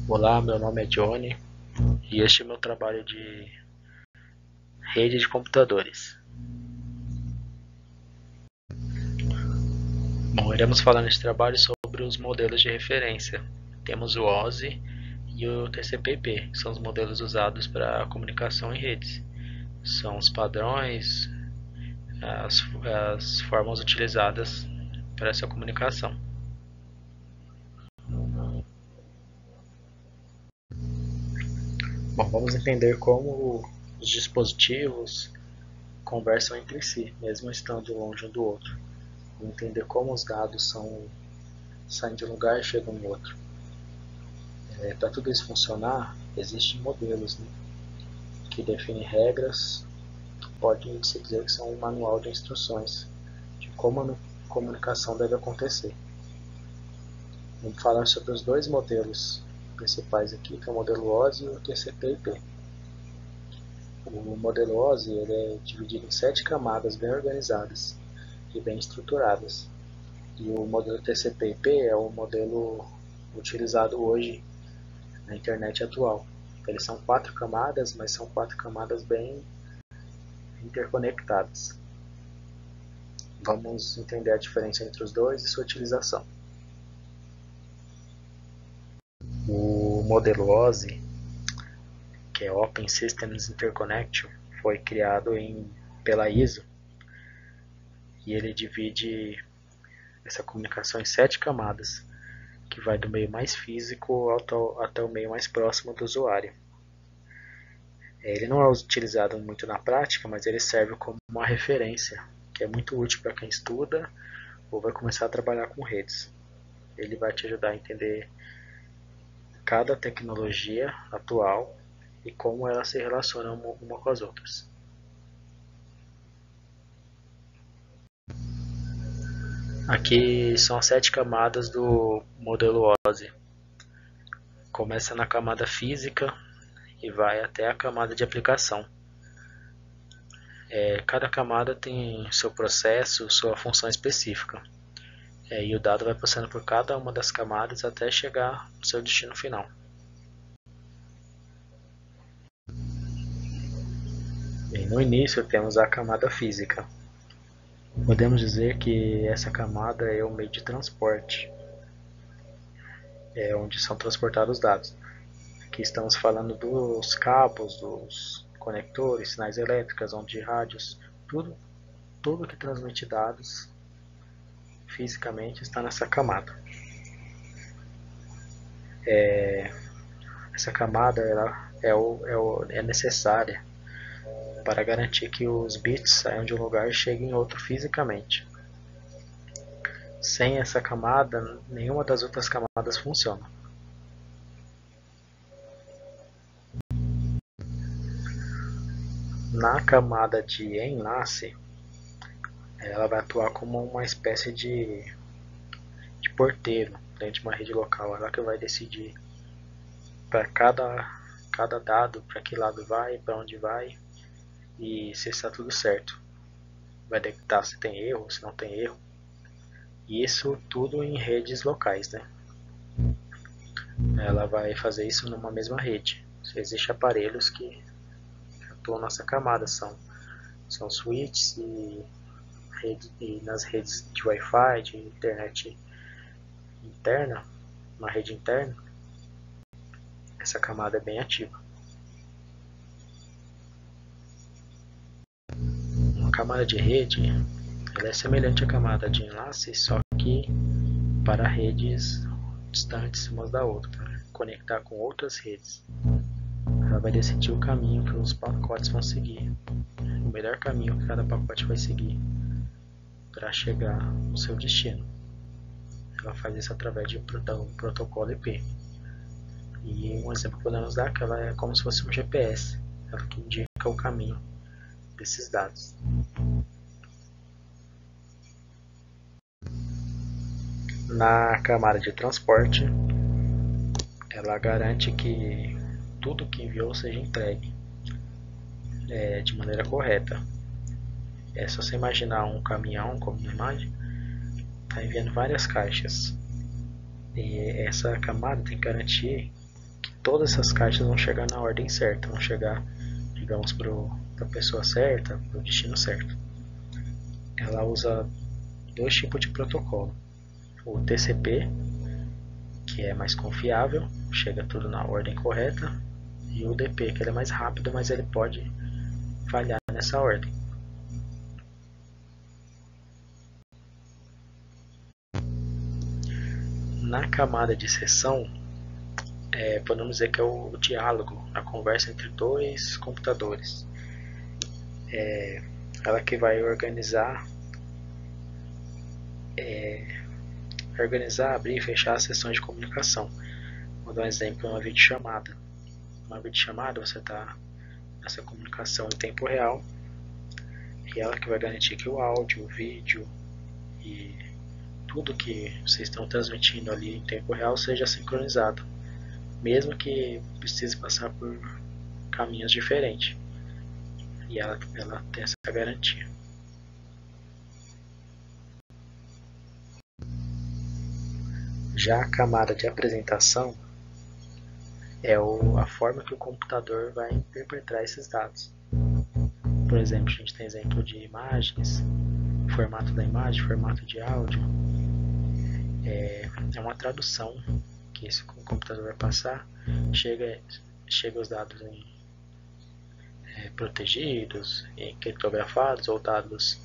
Olá, meu nome é Johnny e este é meu trabalho de rede de computadores. Bom, iremos falar neste trabalho sobre os modelos de referência. Temos o OSI e o TCP/IP, que são os modelos usados para comunicação em redes. São os padrões, as formas utilizadas para essa comunicação. Bom, vamos entender como os dispositivos conversam entre si, mesmo estando longe um do outro. Vamos entender como os dados saem de um lugar e chegam em outro. Para tudo isso funcionar, existem modelos, né, que definem regras, pode-se dizer que são um manual de instruções de como a comunicação deve acontecer. Vamos falar sobre os dois modelos principais aqui, que é o modelo OSI e o TCP/IP. O modelo OSI ele é dividido em 7 camadas bem organizadas e bem estruturadas. E o modelo TCP/IP é o modelo utilizado hoje na internet atual. Eles são 4 camadas, mas são 4 camadas bem interconectadas. Vamos entender a diferença entre os dois e sua utilização. O modelo OSI, que é Open Systems Interconnection, foi criado pela ISO e ele divide essa comunicação em 7 camadas, que vai do meio mais físico até o meio mais próximo do usuário. Ele não é utilizado muito na prática, mas ele serve como uma referência, que é muito útil para quem estuda ou vai começar a trabalhar com redes. Ele vai te ajudar a entender cada tecnologia atual e como elas se relacionam uma com as outras. Aqui são as 7 camadas do modelo OSI. Começa na camada física e vai até a camada de aplicação. Cada camada tem seu processo, sua função específica. E o dado vai passando por cada uma das camadas até chegar no seu destino final. Bem, no início temos a camada física. Podemos dizer que essa camada é o meio de transporte, onde são transportados os dados. Aqui estamos falando dos cabos, dos conectores, sinais elétricos, onde rádios, tudo que transmite dados fisicamente está nessa camada. Essa camada é necessária para garantir que os bits saiam de um lugar e cheguem em outro fisicamente. Sem essa camada, nenhuma das outras camadas funciona. Na camada de enlace, ela vai atuar como uma espécie de porteiro dentro de uma rede local. Ela que vai decidir para cada dado, para que lado vai, para onde vai e se está tudo certo. Vai detectar se tem erro, se não tem erro. E isso tudo em redes locais, né? Ela vai fazer isso numa mesma rede. Existem aparelhos que atuam nessa camada, são switches e nas redes de Wi-Fi, de internet interna, uma rede interna, essa camada é bem ativa. Uma camada de rede, ela é semelhante à camada de enlace, só que para redes distantes umas da outra, para conectar com outras redes. Ela vai decidir o caminho que os pacotes vão seguir, o melhor caminho que cada pacote vai seguir para chegar no seu destino. Ela faz isso através de um protocolo IP. E um exemplo que podemos dar é que ela é como se fosse um GPS, ela que indica o caminho desses dados. Na camada de transporte, ela garante que tudo que enviou seja entregue de maneira correta. É só você imaginar um caminhão, como na imagem, está enviando várias caixas. E essa camada tem que garantir todas essas caixas vão chegar na ordem certa, vão chegar, digamos, para a pessoa certa, para o destino certo. Ela usa dois tipos de protocolo. O TCP, que é mais confiável, chega tudo na ordem correta, e o UDP, que ele é mais rápido, mas ele pode falhar nessa ordem. Na camada de sessão, podemos dizer que é o diálogo, a conversa entre dois computadores. Ela que vai organizar, abrir e fechar as sessões de comunicação. Vou dar um exemplo, uma videochamada. Uma videochamada, você está nessa comunicação em tempo real, e ela que vai garantir que o áudio, o vídeo e tudo que vocês estão transmitindo ali em tempo real seja sincronizado, mesmo que precise passar por caminhos diferentes. E ela tem essa garantia. Já a camada de apresentação é a forma que o computador vai interpretar esses dados. Por exemplo, a gente tem exemplo de imagens, formato da imagem, formato de áudio. É uma tradução que esse computador vai passar. Chega os dados protegidos, criptografados ou dados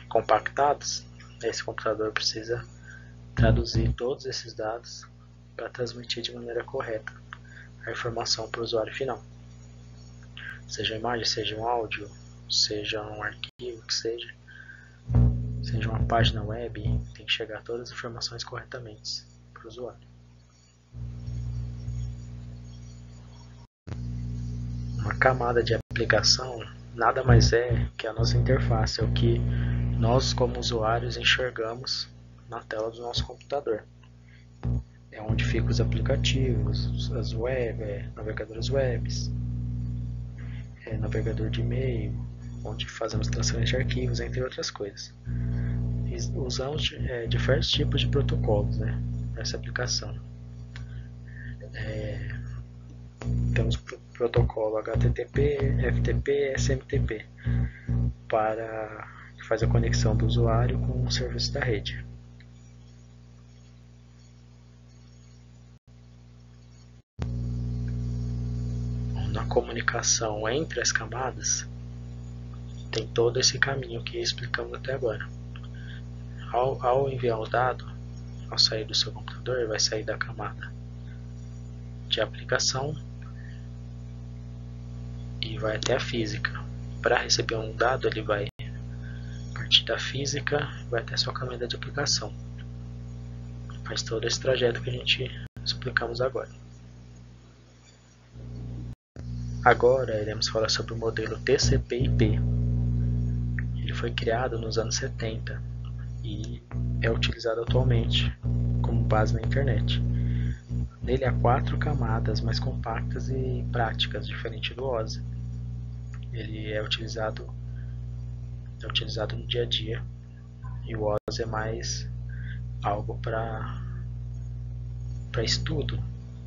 compactados. Esse computador precisa traduzir todos esses dados para transmitir de maneira correta a informação para o usuário final. Seja uma imagem, seja um áudio, seja um arquivo, que seja uma página web, tem que chegar todas as informações corretamente para o usuário. Uma camada de aplicação nada mais é que a nossa interface, é o que nós como usuários enxergamos na tela do nosso computador. É onde ficam os aplicativos, as navegadores webs, navegador de e-mail, onde fazemos transferência de arquivos, entre outras coisas. E usamos diversos tipos de protocolos nessa aplicação. Temos o protocolo HTTP, FTP, SMTP, que faz a conexão do usuário com o serviço da rede. Na comunicação entre as camadas, tem todo esse caminho que explicamos até agora. Ao enviar o dado, ao sair do seu computador, ele vai sair da camada de aplicação e vai até a física. Para receber um dado, ele vai partir da física e vai até a sua camada de aplicação. Faz todo esse trajeto que a gente explicamos agora. Agora iremos falar sobre o modelo TCP/IP. Ele foi criado nos anos 70 e é utilizado atualmente como base na internet. Nele há 4 camadas mais compactas e práticas, diferente do OSI. Ele é utilizado no dia a dia, e o OSI é mais algo para estudo,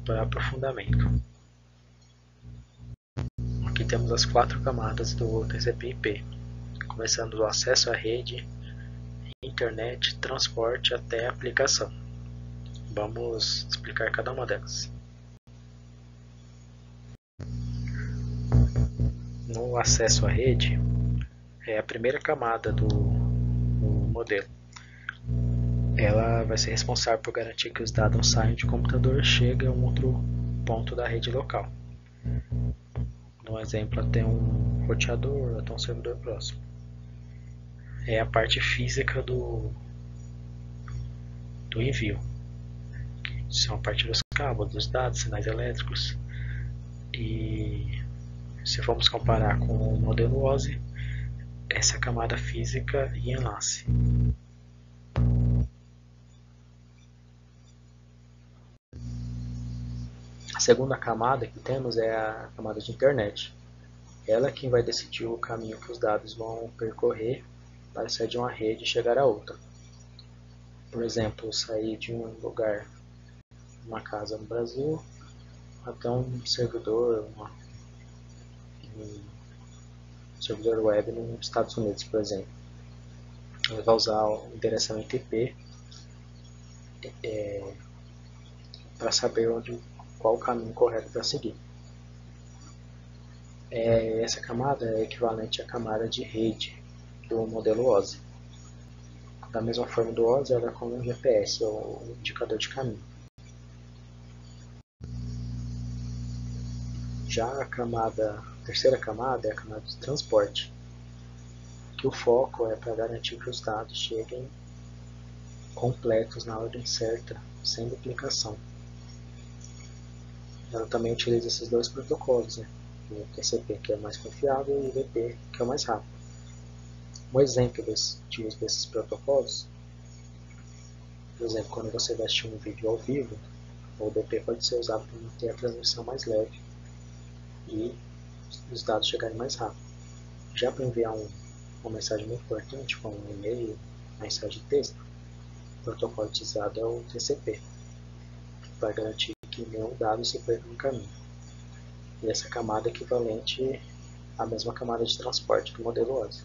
para aprofundamento. Aqui temos as 4 camadas do TCP/IP, começando do acesso à rede, internet, transporte até a aplicação. Vamos explicar cada uma delas. No acesso à rede, é a primeira camada do modelo. Ela vai ser responsável por garantir que os dados saiam de computador e cheguem a um outro ponto da rede local. No exemplo, até um roteador, até um servidor próximo. É a parte física do envio. São a parte dos cabos, dos dados, sinais elétricos. E se formos comparar com o modelo OSI, essa é a camada física e enlace. A segunda camada que temos é a camada de internet. Ela é quem vai decidir o caminho que os dados vão percorrer para sair de uma rede e chegar a outra. Por exemplo, sair de um lugar uma casa no Brasil até um servidor, um servidor web nos Estados Unidos, por exemplo. Ele vai usar o endereçamento IP para saber qual o caminho correto para seguir. Essa camada é equivalente à camada de rede do modelo OSI. Da mesma forma do OSI, ela é como um GPS, ou um indicador de caminho. Já a terceira camada é a camada de transporte, que o foco é para garantir que os dados cheguem completos na ordem certa, sem duplicação. Ela também utiliza esses dois protocolos, né? O TCP, que é mais confiável, e o UDP, que é o mais rápido. Um exemplo de uso desses protocolos, por exemplo, quando você vai assistir um vídeo ao vivo, o UDP pode ser usado para manter a transmissão mais leve e os dados chegarem mais rápido. Já para enviar uma mensagem muito importante, como um e-mail, mensagem de texto, o protocolo utilizado é o TCP, para garantir que nenhum dado se perca no caminho. E essa camada é equivalente à mesma camada de transporte do modelo OSI.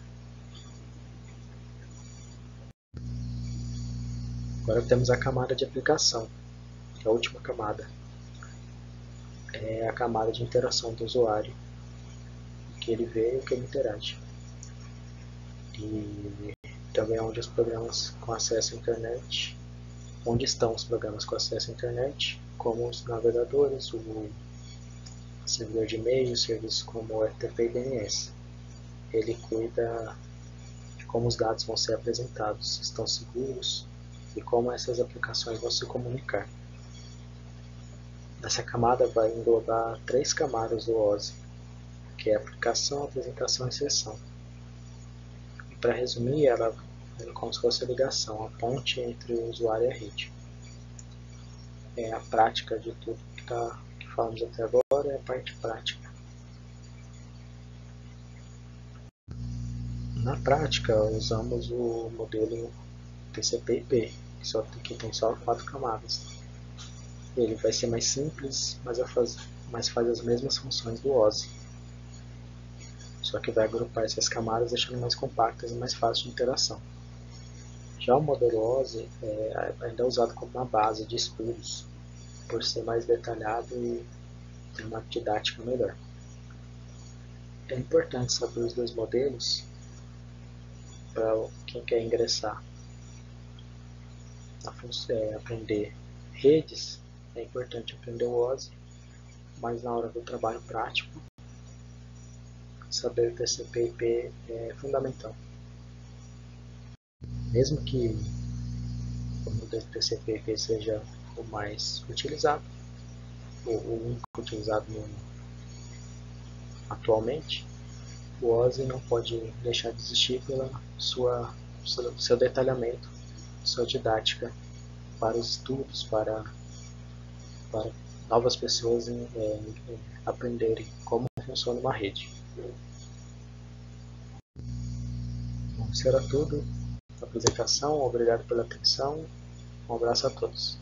Agora temos a camada de aplicação, que é a última camada. É a camada de interação do usuário, o que ele vê e o que ele interage. E também é onde os programas com acesso à internet, onde estão os programas com acesso à internet, como os navegadores, o servidor de e-mail, serviços como o FTP e DNS. Ele cuida de como os dados vão ser apresentados, se estão seguros e como essas aplicações vão se comunicar. Essa camada vai englobar 3 camadas do OSI, que é aplicação, apresentação e sessão. E para resumir, ela é como se fosse a ligação, a ponte entre o usuário e a rede. A prática de tudo que falamos até agora é a parte prática. Na prática, usamos o modelo TCP/IP, que tem só 4 camadas. Ele vai ser mais simples, mas faz as mesmas funções do OSI. Só que vai agrupar essas camadas, deixando mais compactas e mais fácil de interação. Já o modelo OSI ainda é usado como uma base de estudos, por ser mais detalhado e ter uma didática melhor. É importante saber os dois modelos para quem quer ingressar aprender redes. É importante aprender o OSI, mas na hora do trabalho prático, saber TCP/IP é fundamental. Mesmo que o modelo TCP/IP seja o mais utilizado, o único utilizado atualmente, o OSI não pode deixar de existir pela seu detalhamento, sua didática para os estudos, para novas pessoas aprenderem como funciona uma rede. Bom, isso era tudo. A apresentação. Obrigado pela atenção. Um abraço a todos.